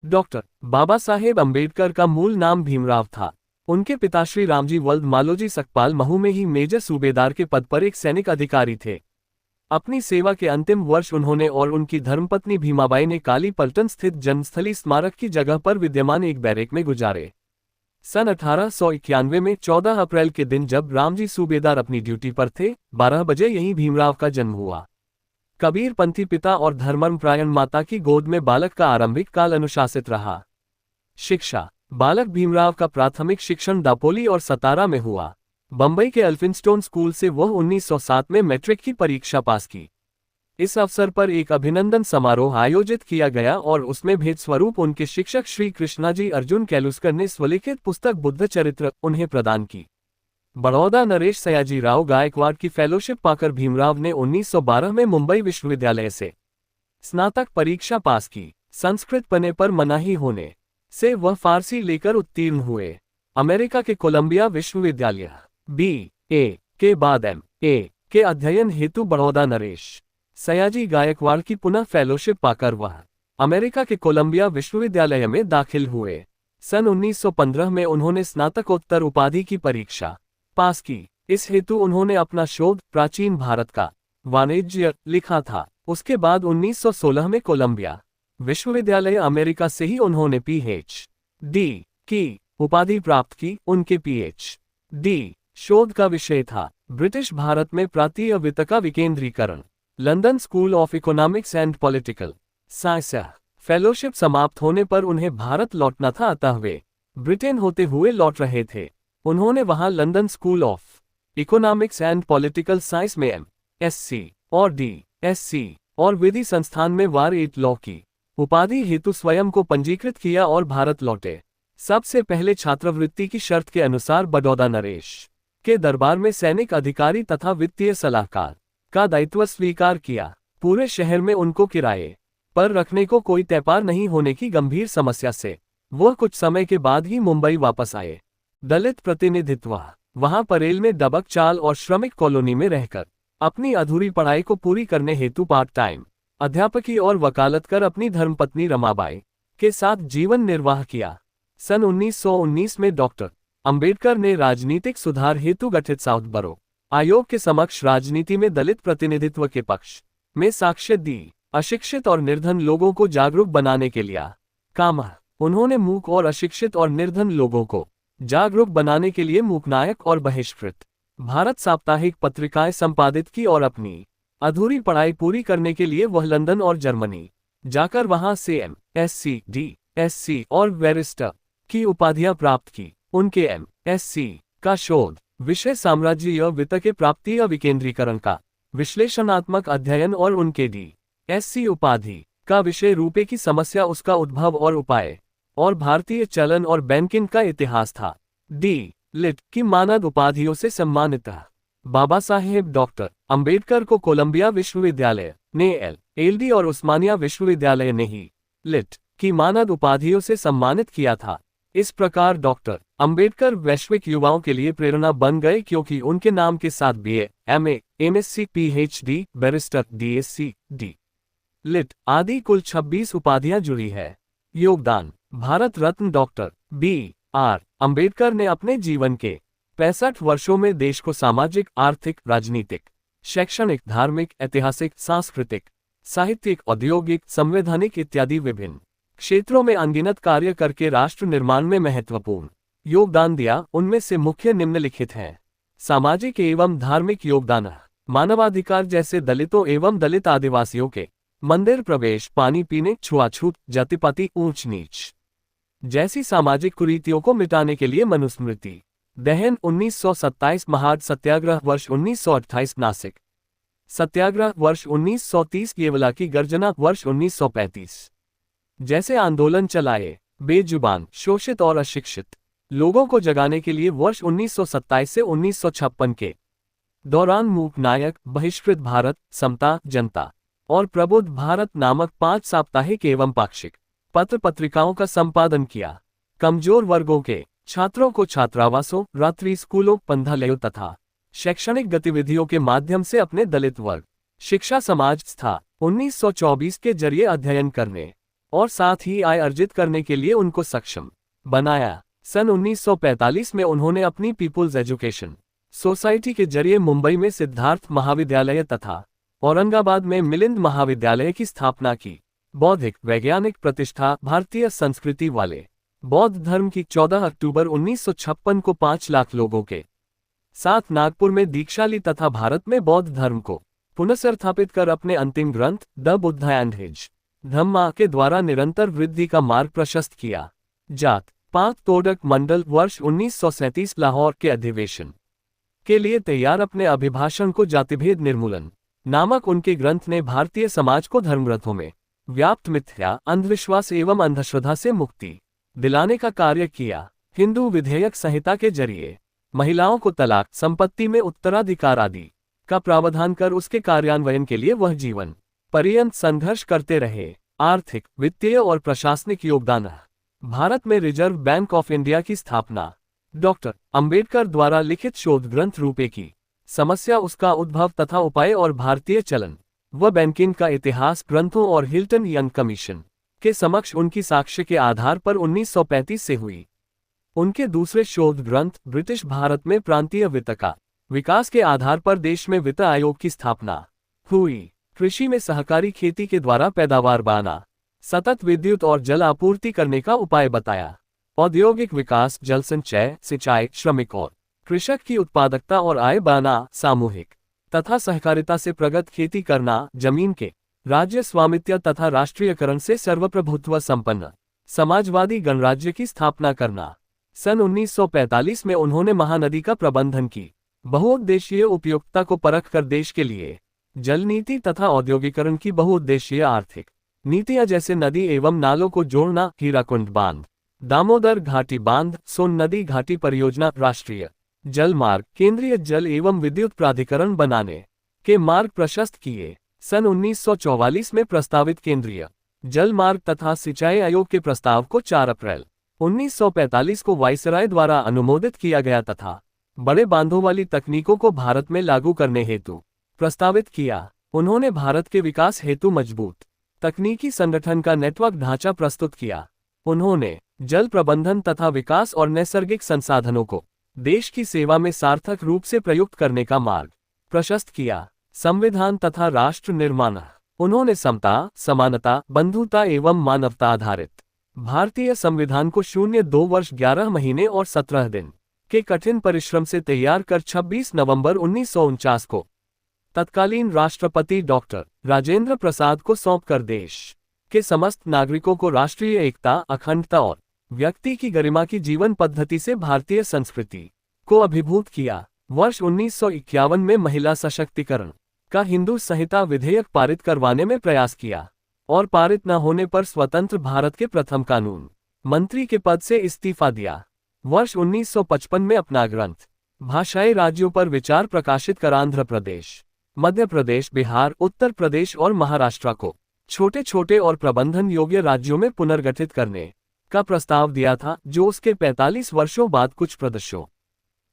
Doctor Baba Saheb Ambedkar का मूल नाम भीमराव था। उनके पिता श्री रामजी वल्द मालोजी सकपाल महू में ही मेजर सूबेदार के पद पर एक सैनिक अधिकारी थे। अपनी सेवा के अंतिम वर्ष उन्होंने और उनकी धर्मपत्नी भीमाबाई ने काली पलटन स्थित जन्मस्थली स्मारक की जगह पर विद्यमान एक बैरक में गुजारे। सन 1891 में 14 अप्रैल के दिन जब रामजी सूबेदार अपनी ड्यूटी पर थे, 12 बजे यहीं भीमराव का जन्म हुआ। कबीरपंथी पिता और धर्मपरायण माता की गोद में बालक का आरंभिक काल अनुशासित रहा। शिक्षा। बालक भीमराव का प्राथमिक शिक्षण दापोली और सतारा में हुआ। बंबई के एल्फिंस्टोन स्कूल से वह 1907 में मैट्रिक की परीक्षा पास की। इस अवसर पर एक अभिनंदन समारोह आयोजित किया गया और उसमें भेंट स्वरूप उनके शिक्षक श्री कृष्णाजी अर्जुन कैलुस्कर ने स्वलिखित पुस्तक बुद्ध चरित्र उन्हें प्रदान की। बड़ौदा नरेश सयाजी राव गायकवाड़ की फेलोशिप पाकर भीमराव ने 1912 में मुंबई विश्वविद्यालय से स्नातक परीक्षा पास की। संस्कृत पढ़ने पर मनाही होने से वह फारसी लेकर उत्तीर्ण हुए। अमेरिका के कोलंबिया विश्वविद्यालय B.A. के बाद M.A. के अध्ययन हेतु बड़ौदा नरेश सयाजी गायकवाड़ की पुनः फेलोशिप पाकर वह अमेरिका के कोलंबिया विश्वविद्यालय में दाखिल हुए। सन 1915 में उन्होंने स्नातकोत्तर उपाधि की परीक्षा पास की। इस हेतु उन्होंने अपना शोध प्राचीन भारत का वाणिज्य लिखा था। उसके बाद 1916 में कोलंबिया विश्वविद्यालय अमेरिका से ही उन्होंने PhD की उपाधि प्राप्त की। उनके PhD शोध का विषय था ब्रिटिश भारत में प्रांतीय वित्त का विकेंद्रीकरण। London school of economics and political science. Fellowship समाप्त होने पर उन्हें भारत लौटना था, अतः वे ब्रिटेन होते हुए लौट रहे थे। उन्होंने वहां London school of economics and political science में M.Sc. और D.Sc. और विधि संस्थान में वार 8 लॉ की उपाधि हेतु स्वयं को पंजीकृत किया और भारत लौटे। सबसे पहले छात्रवृत्ति की शर्त के अनुसार बड़ौदा नरेश के दरबार में सैनिक अधिकारी तथा वित्तीय सलाहकार का दायित्व स्वीकार किया। पूरे शहर में उनको किराए पर रखने को कोई व्यापार नहीं होने की गंभीर समस्या से वह कुछ समय के बाद ही मुंबई वापस आए। दलित प्रतिनिधित्व। वहां परेल में दबक चाल और श्रमिक कॉलोनी में रहकर अपनी अधूरी पढ़ाई को पूरी करने हेतु पार्ट टाइम अध्यापकी और वकालत कर अपनी धर्मपत्नी रमाबाई के साथ जीवन निर्वाह किया। सन 1919 में डॉक्टर अंबेडकर ने राजनीतिक सुधार हेतु गठित साउथ बरो आयोग के समक्ष राजनीति में दलित प्रतिनिधित्व के पक्ष में साक्ष्य दी। अशिक्षित और निर्धन लोगों को जागरूक बनाने के लिए काम। उन्होंने मूक और अशिक्षित और निर्धन लोगों को जागरूक बनाने के लिए मूकनायक और बहिष्कृत भारत साप्ताहिक पत्रिकाएं संपादित की और अपनी अधूरी पढ़ाई पूरी करने के लिए वह लंदन और जर्मनी जाकर वहां से M.Sc. D.Sc. और बैरिस्टर की उपाधियां प्राप्त की। उनके M.Sc. का शोध विषय साम्राज्यीय वित्त के प्राप्तीय विकेंद्रीकरण का विश्लेषणात्मक अध्ययन और उनके D.Sc. उपाधि का विषय रुपये की समस्या, उसका उद्भव और उपाय और भारतीय चलन और बैंकिंग का इतिहास था। D.Litt. की मानद उपाधियों से सम्मानित बाबा साहेब डॉक्टर अंबेडकर को कोलंबिया विश्वविद्यालय ने LL.D. और उस्मानिया विश्वविद्यालय ने ही Litt. की मानद उपाधियों से सम्मानित किया था। इस प्रकार डॉक्टर अंबेडकर वैश्विक युवाओं के लिए प्रेरणा बन गए, क्योंकि उनके नाम के साथ BA, MA, MSc, PhD, barrister, DSc, D.Litt. आदि कुल 26 उपाधियां जुड़ी है। योगदान। Bharat Ratna doctor B.R. अंबेडकर ने अपने जीवन के 65 वर्षों में देश को सामाजिक, आर्थिक, राजनीतिक, शैक्षणिक, धार्मिक, ऐतिहासिक, सांस्कृतिक, साहित्यिक, औद्योगिक, संवैधानिक इत्यादि विभिन्न क्षेत्रों में अनगिनत कार्य करके राष्ट्र निर्माण में महत्वपूर्ण योगदान दिया। उनमें से मुख्य निम्नलिखित हैं। सामाजिक एवं धार्मिक योगदान। मानवाधिकार जैसे दलितों एवं दलित आदिवासियों के मंदिर प्रवेश, पानी पीने, छुआछूत, जातिपाति, ऊंच नीच जैसी सामाजिक कुरीतियों को मिटाने के लिए मनुस्मृति दहन 1927, महाड सत्याग्रह वर्ष 1928, नासिक सत्याग्रह वर्ष 1930, केवला की गर्जना वर्ष 1935 जैसे आंदोलन चलाए। बेजुबान, शोषित और अशिक्षित लोगों को जगाने के लिए वर्ष 1927 से 1956 के दौरान मूक नायक, बहिष्कृत भारत, समता, जनता और प्रबुद्ध भारत नामक 5 साप्ताहिक एवं पाक्षिक पत्र पत्रिकाओं का संपादन किया। कमजोर वर्गों के छात्रों को छात्रावासों, रात्रि स्कूलों, पंथालयों तथा शैक्षणिक गतिविधियों के माध्यम से अपने दलित वर्ग शिक्षा समाज स्था 1924 के जरिए अध्ययन करने और साथ ही आय अर्जित करने के लिए उनको सक्षम बनाया। सन 1945 में उन्होंने अपनी पीपुल्स एजुकेशन सोसाइटी के जरिए मुंबई में सिद्धार्थ महाविद्यालय तथा औरंगाबाद में मिलिंद महाविद्यालय की स्थापना की। बौद्धिक वैज्ञानिक प्रतिष्ठा भारतीय संस्कृति वाले बौद्ध धर्म की 14 अक्टूबर 1956 को 5 लाख लोगों के साथ नागपुर में दीक्षा ली तथा भारत में बौद्ध धर्म को पुनर्स्थापित कर अपने अंतिम ग्रंथ द बुद्ध एंड हिज धम्मा के द्वारा निरंतर वृद्धि का मार्ग प्रशस्त किया। जात पात तोड़क मंडल वर्ष 1937 लाहौर के अधिवेशन के लिए तैयार अपने अभिभाषण को जातिभेद निर्मूलन नामक उनके ग्रंथ ने भारतीय समाज को धर्मग्रंथों में व्याप्त मिथ्या अंधविश्वास एवं अंधश्रद्धा से मुक्ति दिलाने का कार्य किया। हिंदू विधेयक संहिता के जरिए महिलाओं को तलाक, संपत्ति में उत्तराधिकार आदि का प्रावधान कर उसके कार्यान्वयन के लिए वह जीवन पर्यंत संघर्ष करते रहे। आर्थिक, वित्तीय और प्रशासनिक योगदान। भारत में रिजर्व बैंक ऑफ इंडिया की स्थापना। डॉक्टर अंबेडकर द्वारा लिखित शोध ग्रंथ रूपे की समस्या, उसका उद्भव तथा उपाय और भारतीय चलन व बैंकिंग का इतिहास ग्रंथों और हिल्टन यंग कमीशन के समक्ष उनकी साक्ष्य के आधार पर 1935 से हुई। उनके दूसरे शोध ग्रंथ ब्रिटिश भारत में प्रांतीय वित्त का विकास के आधार पर देश में वित्त आयोग की स्थापना हुई। कृषि में सहकारी खेती के द्वारा पैदावार बढ़ाना, सतत विद्युत और जल आपूर्ति करने का उपाय बताया। औद्योगिक विकास, जल संचय, सिंचाई, श्रमिक और कृषक की उत्पादकता और आय बढ़ाना, सामूहिक तथा सहकारिता से प्रगत खेती करना, जमीन के राज्य स्वामित्व तथा राष्ट्रीयकरण से सर्वप्रभुत्व संपन्न समाजवादी गणराज्य की स्थापना करना। सन 1945 में उन्होंने महानदी का प्रबंधन की बहुउद्देशीय उपयुक्तता को परख कर देश के लिए जल नीति तथा औद्योगिकरण की बहुउद्देशीय आर्थिक नीतियां जैसे नदी एवं नालों को जोड़ना, हीराकुंड बांध, दामोदर घाटी बांध, सोन नदी घाटी परियोजना, राष्ट्रीय जल मार्ग, केंद्रीय जल एवं विद्युत प्राधिकरण बनाने के मार्ग प्रशस्त किए। सन 1944 में प्रस्तावित केंद्रीय जल मार्ग तथा सिंचाई आयोग के प्रस्ताव को 4 अप्रैल 1945 को वायसराय द्वारा अनुमोदित किया गया तथा बड़े बांधों वाली तकनीकों को भारत में लागू करने हेतु प्रस्तावित किया। उन्होंने भारत के विकास हेतु मजबूत तकनीकी संगठन का नेटवर्क ढांचा प्रस्तुत किया। उन्होंने जल प्रबंधन तथा विकास और नैसर्गिक संसाधनों को देश की सेवा में सार्थक रूप से प्रयुक्त करने का मार्ग प्रशस्त किया। संविधान तथा राष्ट्र निर्माण। उन्होंने समता, समानता, बंधुता एवं मानवता आधारित भारतीय संविधान को 0-2 वर्ष 11 महीने और 17 दिन के कठिन परिश्रम से तैयार कर 26 नवंबर 1949 को तत्कालीन राष्ट्रपति डॉक्टर राजेंद्र प्रसाद को सौंपकर देश के समस्त नागरिकों को राष्ट्रीय एकता, अखंडता और व्यक्ति की गरिमा की जीवन पद्धति से भारतीय संस्कृति को अभिभूत किया। वर्ष 1951 में महिला सशक्तिकरण का हिंदू संहिता विधेयक पारित करवाने में प्रयास किया और पारित न होने पर स्वतंत्र भारत के प्रथम कानून मंत्री के पद से इस्तीफा दिया। वर्ष 1955 में अपना ग्रंथ भाषाई राज्यों पर विचार प्रकाशित कर आंध्र प्रदेश, मध्य प्रदेश, बिहार, उत्तर प्रदेश और महाराष्ट्र को छोटे छोटे और प्रबंधन योग्य राज्यों में पुनर्गठित करने का प्रस्ताव दिया था, जो उसके 45 वर्षों बाद कुछ प्रदेशों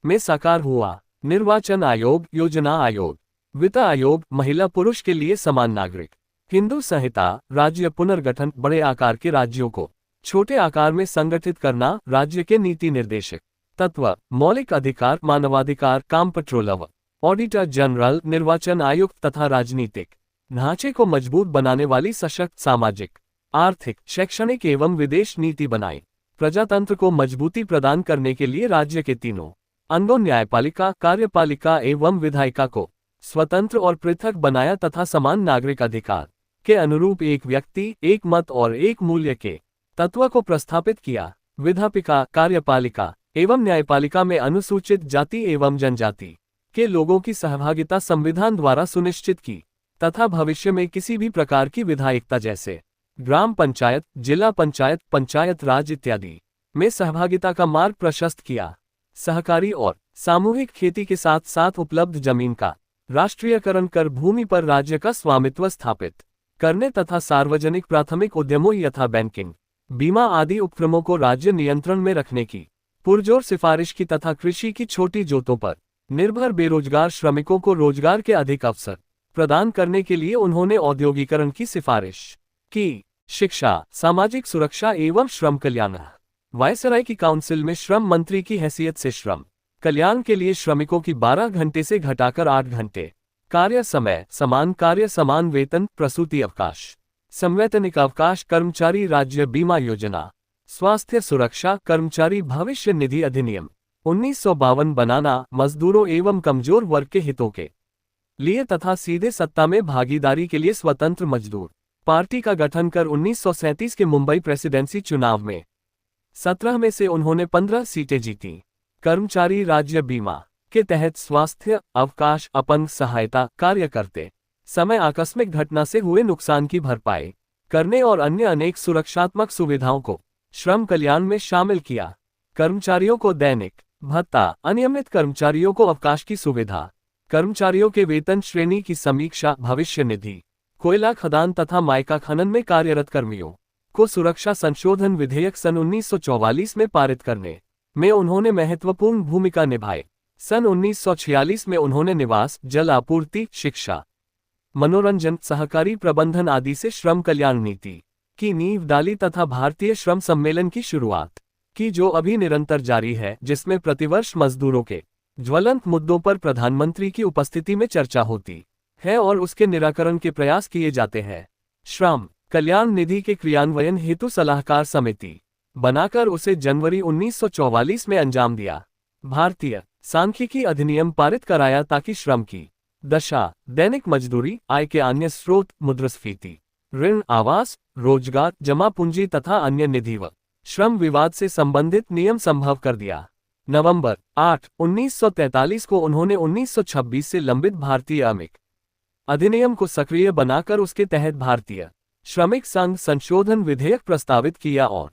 में साकार हुआ। निर्वाचन आयोग, योजना आयोग, वित्त आयोग, महिला पुरुष के लिए समान नागरिक, हिंदू संहिता, राज्य पुनर्गठन, बड़े आकार के राज्यों को छोटे आकार में संगठित करना, राज्य के नीति निर्देशक तत्व, मौलिक अधिकार, मानवाधिकार, कॉम्पट्रोलर, ऑडिटर जनरल, निर्वाचन आयुक्त तथा राजनीतिक ढांचे को मजबूत बनाने वाली सशक्त सामाजिक, आर्थिक, शैक्षणिक एवं विदेश नीति बनाई। प्रजातंत्र को मजबूती प्रदान करने के लिए राज्य के तीनों अंगों न्यायपालिका, कार्यपालिका एवं विधायिका को स्वतंत्र और पृथक बनाया तथा समान नागरिक अधिकार के अनुरूप एक व्यक्ति, एक मत और एक मूल्य के तत्व को प्रस्थापित किया। विधायिका, कार्यपालिका एवं न्यायपालिका में अनुसूचित जाति एवं जनजाति के लोगों की सहभागिता संविधान द्वारा सुनिश्चित की तथा भविष्य में किसी भी प्रकार की विधायिकता जैसे ग्राम पंचायत, जिला पंचायत, पंचायत राज इत्यादि में सहभागिता का मार्ग प्रशस्त किया। सहकारी और सामूहिक खेती के साथ साथ उपलब्ध जमीन का राष्ट्रीयकरण कर भूमि पर राज्य का स्वामित्व स्थापित करने तथा सार्वजनिक प्राथमिक उद्यमों यथा बैंकिंग, बीमा आदि उपक्रमों को राज्य नियंत्रण में रखने की पुरजोर सिफारिश की तथा कृषि की छोटी जोतों पर निर्भर बेरोजगार श्रमिकों को रोजगार के अधिक अवसर प्रदान करने के लिए उन्होंने औद्योगिकरण की सिफारिश की। शिक्षा, सामाजिक सुरक्षा एवं श्रम कल्याण। वायसराय की काउंसिल में श्रम मंत्री की हैसियत से श्रम कल्याण के लिए श्रमिकों की 12 घंटे से घटाकर 8 घंटे, कार्य समय, समान कार्य समान वेतन, प्रसूति अवकाश, संवैतनिक अवकाश, कर्मचारी राज्य बीमा योजना, स्वास्थ्य सुरक्षा, कर्मचारी भविष्य निधि अधिनियम 1952 बनाना, मजदूरों एवं कमजोर वर्ग के हितों के लिए तथा सीधे सत्ता में भागीदारी के लिए स्वतंत्र मजदूर पार्टी का गठन कर 1937 के मुंबई प्रेसिडेंसी चुनाव में 17 में से उन्होंने 15 सीटें जीती। कर्मचारी राज्य बीमा के तहत स्वास्थ्य, अवकाश, अपंग सहायता, कार्य करते समय आकस्मिक घटना से हुए नुकसान की भरपाई करने और अन्य अनेक सुरक्षात्मक सुविधाओं को श्रम कल्याण में शामिल किया। कर्मचारियों को दैनिक भत्ता, अनियमित कर्मचारियों को अवकाश की सुविधा, कर्मचारियों के वेतन श्रेणी की समीक्षा, भविष्य निधि, कोयला खदान तथा मायका खनन में कार्यरत कर्मियों को सुरक्षा संशोधन विधेयक सन 1944 में पारित करने में उन्होंने महत्वपूर्ण भूमिका निभाई। सन 1946 में उन्होंने निवास, जल आपूर्ति, शिक्षा, मनोरंजन, सहकारी प्रबंधन आदि से श्रम कल्याण नीति की नींव डाली तथा भारतीय श्रम सम्मेलन की शुरुआत की, जो अभी निरंतर जारी है, जिसमें प्रतिवर्ष मजदूरों के ज्वलंत मुद्दों पर प्रधानमंत्री की उपस्थिति में चर्चा होती है और उसके निराकरण के प्रयास किए जाते हैं। श्रम कल्याण निधि के क्रियान्वयन हेतु सलाहकार समिति बनाकर उसे जनवरी 1944 में अंजाम दिया। भारतीय सांख्यिकी अधिनियम पारित कराया ताकि श्रम की दशा, दैनिक मजदूरी, आय के अन्य स्रोत, मुद्रास्फीति, ऋण, आवास, रोजगार, जमा पूंजी तथा अन्य निधि व श्रम विवाद से संबंधित नियम संभव कर दिया। नवंबर 8, 1943 को उन्होंने 1926 से लंबित भारतीय श्रमिक अधिनियम को सक्रिय बनाकर उसके तहत भारतीय श्रमिक संघ संशोधन विधेयक प्रस्तावित किया और